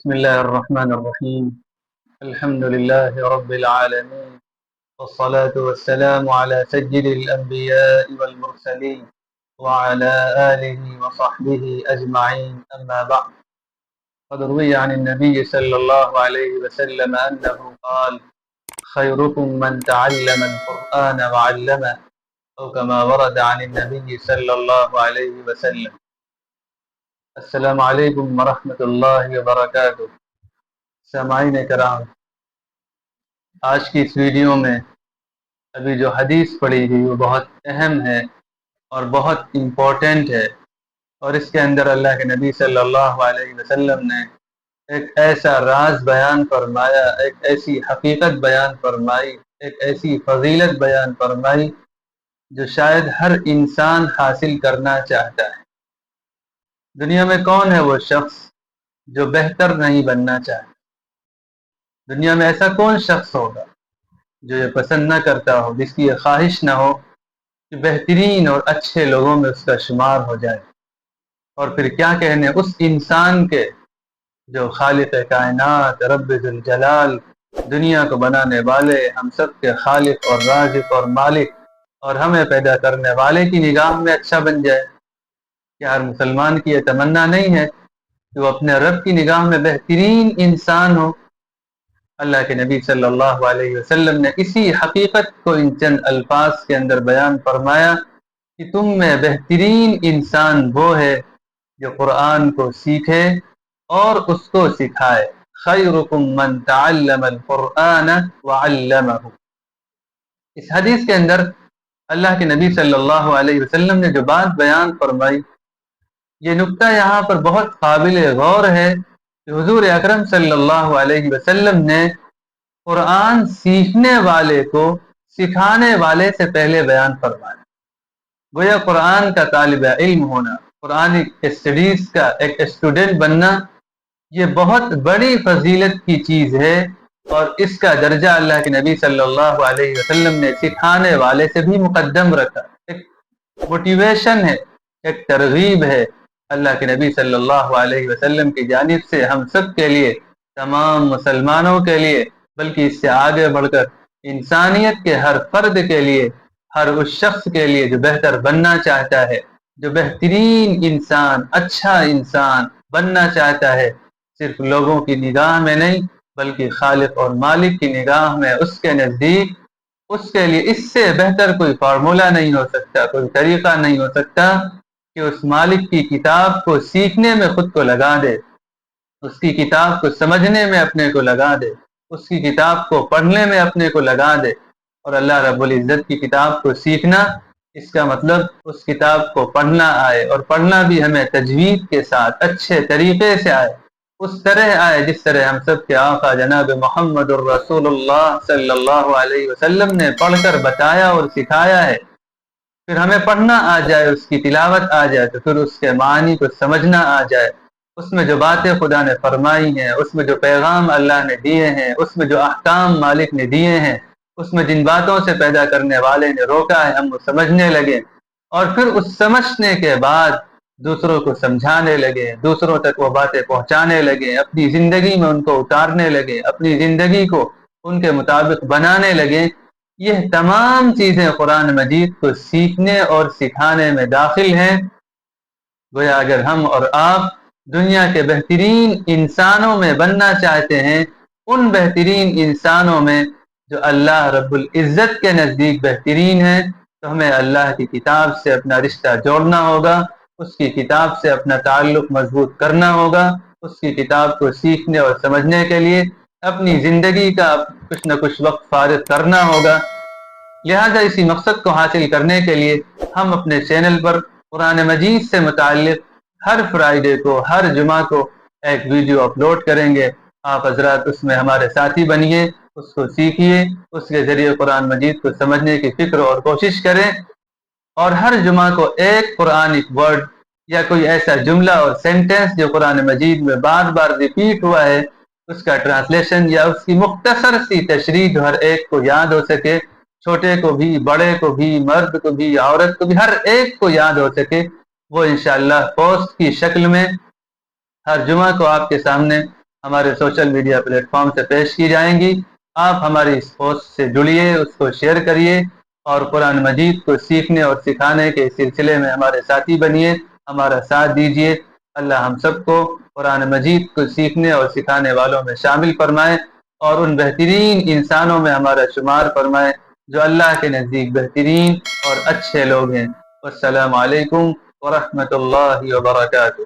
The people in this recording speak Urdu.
بسم الله الرحمن الرحيم. الحمد لله رب العالمين، والصلاة والسلام على سيد الأنبياء والمرسلين وعلى آله وصحبه أجمعين، أما بعد. قد روي عن النبي صلى الله عليه وسلم أنه قال: خيركم من تعلم القرآن وعلمه، أو كما ورد عن النبي صلى الله عليه وسلم. السلام علیکم ورحمۃ اللہ وبرکاتہ. سامعین کرام، آج کی اس ویڈیو میں ابھی جو حدیث پڑھی گئی وہ بہت اہم ہے اور بہت امپورٹنٹ ہے، اور اس کے اندر اللہ کے نبی صلی اللہ علیہ وسلم نے ایک ایسا راز بیان فرمایا، ایک ایسی حقیقت بیان فرمائی، ایک ایسی فضیلت بیان فرمائی جو شاید ہر انسان حاصل کرنا چاہتا ہے. دنیا میں کون ہے وہ شخص جو بہتر نہیں بننا چاہتا؟ دنیا میں ایسا کون شخص ہوگا جو یہ پسند نہ کرتا ہو، جس کی یہ خواہش نہ ہو کہ بہترین اور اچھے لوگوں میں اس کا شمار ہو جائے؟ اور پھر کیا کہنے اس انسان کے جو خالق کائنات، رب ذوالجلال، دنیا کو بنانے والے، ہم سب کے خالق اور رازق اور مالک اور ہمیں پیدا کرنے والے کی نگاہ میں اچھا بن جائے. کیا ہر مسلمان کی یہ تمنا نہیں ہے کہ وہ اپنے رب کی نگاہ میں بہترین انسان ہو؟ اللہ کے نبی صلی اللہ علیہ وسلم نے اسی حقیقت کو ان چند الفاظ کے اندر بیان فرمایا کہ تم میں بہترین انسان وہ ہے جو قرآن کو سیکھے اور اس کو سکھائے. خیرکم من تعلم القرآن وعلمہ. اس حدیث کے اندر اللہ کے نبی صلی اللہ علیہ وسلم نے جو بات بیان فرمائی، یہ نکتہ یہاں پر بہت قابل غور ہے کہ حضور اکرم صلی اللہ علیہ وسلم نے قرآن سیکھنے والے کو سکھانے والے سے پہلے بیان فرمایا. گویا قرآن کا طالب علم ہونا، قرآن اسٹڈیز کا ایک اسٹوڈنٹ بننا، یہ بہت بڑی فضیلت کی چیز ہے، اور اس کا درجہ اللہ کے نبی صلی اللہ علیہ وسلم نے سکھانے والے سے بھی مقدم رکھا. ایک موٹیویشن ہے، ایک ترغیب ہے اللہ کے نبی صلی اللہ علیہ وسلم کی جانب سے ہم سب کے لیے، تمام مسلمانوں کے لیے، بلکہ اس سے آگے بڑھ کر انسانیت کے ہر فرد کے لیے، ہر اس شخص کے لیے جو بہتر بننا چاہتا ہے، جو بہترین انسان، اچھا انسان بننا چاہتا ہے، صرف لوگوں کی نگاہ میں نہیں بلکہ خالق اور مالک کی نگاہ میں، اس کے نزدیک اس کے لیے اس سے بہتر کوئی فارمولہ نہیں ہو سکتا، کوئی طریقہ نہیں ہو سکتا کہ اس مالک کی کتاب کو سیکھنے میں خود کو لگا دے، اس کی کتاب کو سمجھنے میں اپنے کو لگا دے، اس کی کتاب کو پڑھنے میں اپنے کو لگا دے. اور اللہ رب العزت کی کتاب کو سیکھنا، اس کا مطلب اس کتاب کو پڑھنا آئے، اور پڑھنا بھی ہمیں تجوید کے ساتھ اچھے طریقے سے آئے، اس طرح آئے جس طرح ہم سب کے آقا جناب محمد الرسول اللہ صلی اللہ علیہ وسلم نے پڑھ کر بتایا اور سکھایا ہے. پھر ہمیں پڑھنا آ جائے، اس کی تلاوت آ جائے، تو پھر اس کے معنی کو سمجھنا آ جائے، اس میں جو باتیں خدا نے فرمائی ہیں، اس میں جو پیغام اللہ نے دیے ہیں، اس میں جو احکام مالک نے دیے ہیں، اس میں جن باتوں سے پیدا کرنے والے نے روکا ہے، ہم وہ سمجھنے لگے، اور پھر اس سمجھنے کے بعد دوسروں کو سمجھانے لگے، دوسروں تک وہ باتیں پہنچانے لگے، اپنی زندگی میں ان کو اتارنے لگے، اپنی زندگی کو ان کے مطابق بنانے لگے. یہ تمام چیزیں قرآن مجید کو سیکھنے اور سکھانے میں داخل ہیں. گویا اگر ہم اور آپ دنیا کے بہترین انسانوں میں بننا چاہتے ہیں، ان بہترین انسانوں میں جو اللہ رب العزت کے نزدیک بہترین ہیں، تو ہمیں اللہ کی کتاب سے اپنا رشتہ جوڑنا ہوگا، اس کی کتاب سے اپنا تعلق مضبوط کرنا ہوگا، اس کی کتاب کو سیکھنے اور سمجھنے کے لیے اپنی زندگی کا کچھ نہ کچھ وقت فارغ کرنا ہوگا. لہذا اسی مقصد کو حاصل کرنے کے لیے ہم اپنے چینل پر قرآن مجید سے متعلق ہر فرائیڈے کو، ہر جمعہ کو ایک ویڈیو اپلوڈ کریں گے. آپ حضرات اس میں ہمارے ساتھی بنیے، اس کو سیکھیے، اس کے ذریعے قرآن مجید کو سمجھنے کی فکر اور کوشش کریں، اور ہر جمعہ کو ایک قرآنک ورڈ یا کوئی ایسا جملہ اور سینٹنس جو قرآن مجید میں بار بار ریپیٹ ہوا ہے، اس کا ٹرانسلیشن یا اس کی مختصر سی تشریح جو ہر ایک کو یاد ہو سکے، چھوٹے کو بھی، بڑے کو بھی، مرد کو بھی، عورت کو بھی، ہر ایک کو یاد ہو سکے، وہ انشاءاللہ پوسٹ کی شکل میں ہر جمعہ کو آپ کے سامنے ہمارے سوشل میڈیا پلیٹ فارم سے پیش کی جائیں گی۔ آپ ہماری اس پوسٹ سے جڑیے، اس کو شیئر کریے اور قرآن مجید کو سیکھنے اور سکھانے کے سلسلے میں ہمارے ساتھی بنیے، ہمارا ساتھ دیجیے۔ اللہ ہم سب کو قرآن مجید کو سیکھنے اور سکھانے والوں میں شامل فرمائے اور ان بہترین انسانوں میں ہمارا شمار فرمائے جو اللہ کے نزدیک بہترین اور اچھے لوگ ہیں۔ السلام علیکم ورحمۃ اللہ وبرکاتہ۔